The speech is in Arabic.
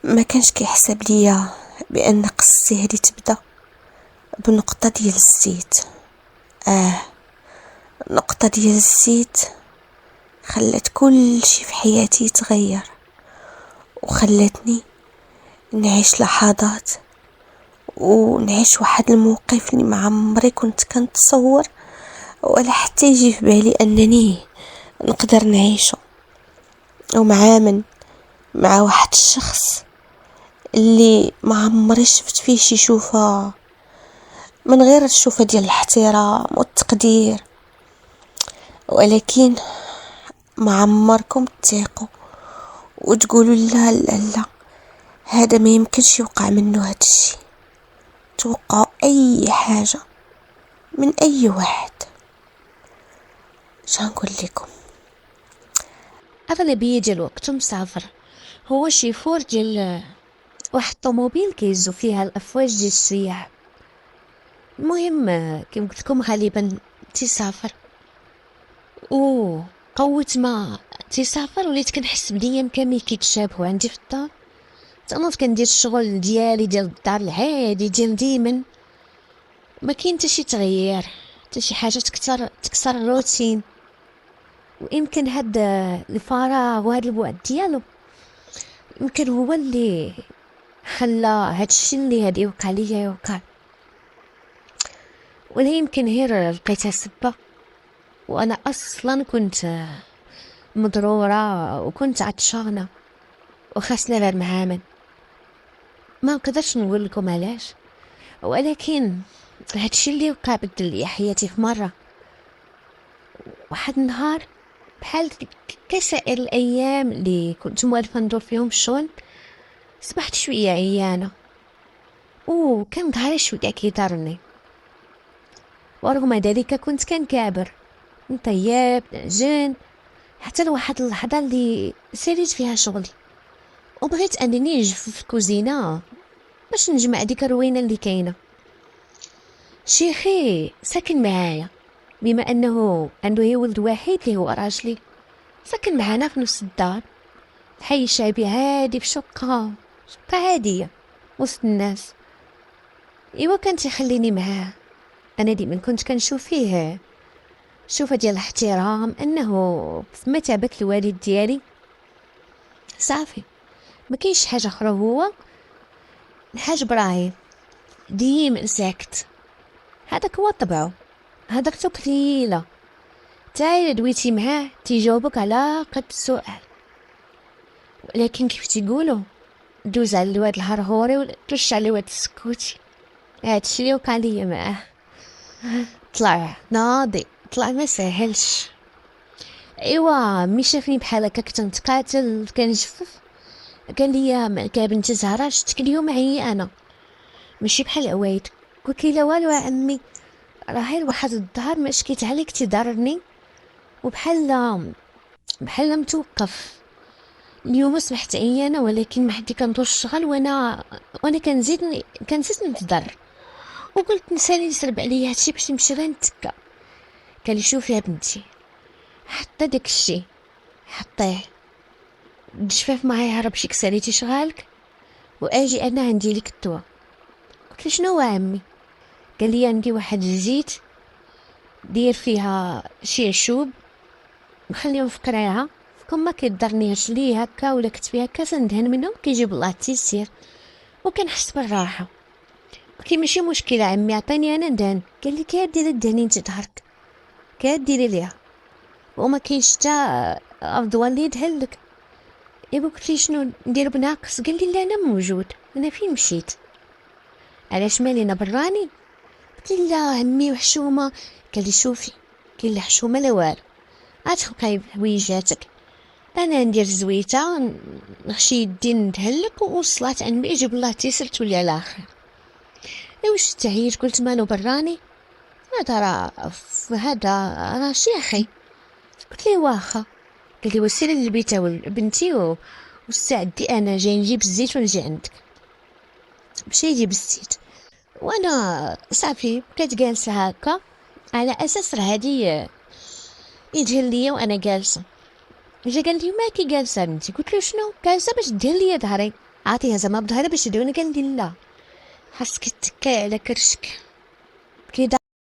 ما كانش كيحسب ليا بان قصتي هذه تبدا بنقطه ديال الزيت. نقطه ديال الزيت خلت كل شي في حياتي يتغير، وخلتني نعيش لحظات ونعيش واحد الموقف اللي ما عمري كنت كنتصور ولا حتى يجي في بالي انني نقدر نعيشه. مع واحد الشخص اللي ما عمري شفت فيه شي شوفة من غير الشوفة ديال الاحترام والتقدير، ولكن ما عمركم تثيقوا وتقولوا لا لا لا، هذا ما يمكنش يوقع منه هذا الشيء. توقعوا اي حاجة من اي واحد. شنقول لكم؟ اغلبيه ديال الوقت مسافر، هو شي فور ديال واحد الطوموبيل كيهزو فيها الافواج ديال السياح. المهم كما قلت لكم غالبا تيسافر، و قوت ما تيسافر وليت كنحس بديام كامل كيتشابهوا عندي في الدار. تنوض كندير الشغل ديالي ديال الدار العادي ديال ديما، ما كاين حتى شي تغيير، حتى شي حاجه تكسر الروتين. ويمكن هاد الفراغ وهاد البعد ديالو يمكن هو اللي خلى هادشي اللي هادي يوقع ليا يوقع، ولا يمكن غير لقيتها سبه. وانا اصلا كنت مضروره وكنت عطشانه وخاصني غير معامل. ما نقدرش نقول لكم علاش، ولكن هادشي اللي وقع بدل لي حياتي في مره. واحد النهار بحال كسائر الايام اللي كنت موالفه ندور فيهم الشغل، صبحت شويه عيانه وكان ظهري شويه كيضرني، ورغم ذلك كنت كنكابر نطيب نعجن حتى لواحد اللحظه اللي ساليت فيها شغلي، وبغيت انني نجف في الكوزينه باش نجمع ديك الروينه اللي كاينه. شيخي ساكن معايا، بما انه عنده هي ولد وحيد اللي هو راجلي، ساكن معانا في نفس الدار، حي شعبي عادي، في شقه عاديه وسط الناس. ايوا كان تيخليني معاه. انا ديما كنت كنشوف فيه شوفه ديال الاحترام، انه في مثابه الوالد ديالي صافي، ما كاينش حاجه اخرى. هو الحاج ابراهيم ديما ساكت، هذاك هو طبعه، هضرتو قليله تا دويتي معاه تيجاوبك على قد السؤال. ولكن كيف تيقولوا دوز على الواد الهرهوري وترش على الواد السكوتي. هادشي اللي وقع ليا معاه. طلع ناضي، طلع ما سهلش. ايوا ملي شافني بحال هكا كنتقاتل كنجفف، قال لي مالك يا بنتي زهره شتك اليوم عيانه ماشي بحال عوايد. قلت لي لا والو يا عمي، راه غير واحد الظهر ما شكيت عليك تضرني وبحال متوقف. اليوم اصبحت عيانه ولكن ما حدي كندور الشغل، وانا كنزيد نتضر، وقلت نسالي يسرب عليا هادشي باش نمشي غير نتكا. قال لي شوفي يا بنتي، حتى داك الشيء حطيه الجفاف ما يهربش، كساليتي شغالك واجي انا عندي لك الدواء. قلت له شنو عمي؟ قال لي عندي واحد الزيت دير فيها شي عشوب نخليهم في قريعه، كون ما كيضرنيش لي هكا ولا كتفي هكا سندهن منهم كيجيب الله التيسير وكنحس بالراحه. قلت له ماشي مشكله عمي عطيني انا ندهن. قال لي كديري دهني انت ظهرك كديري ليها وما كاينش حتى افضل اللي يدهن لك. ايوا قلت لي شنو ندير بناقص؟ قال لي لا انا موجود، انا فين مشيت؟ علاش مالي انا براني؟ قلت له لا عمي وحشومه. قال لي شوفي، كاين لا حشومه لا والو، غتبقاي بحويجاتك، انا ندير زويته نخشي يدي ندهلك والصلاه على النبي يجيب الله تيسر تولي على خير. واش تعيش؟ قلت مالو براني؟ هذا راه شيخي. قلت لي واخا. قال لي وسيري للبيت بنتي واستعدي انا جاي نجيب الزيت ونجي عندك. مشى يجيب الزيت وانا صافي بقيت جالسه هكا على اساس راه هادي يدهن ليا وانا جالسه. جا قال لي ماكي جالسه بنتي؟ قلت له شنو جالسه؟ باش دهن ليا ظهري عاطيها زعما بظهرها باش يدعوني، كندير لا، خاصك تكاي على كرشك كي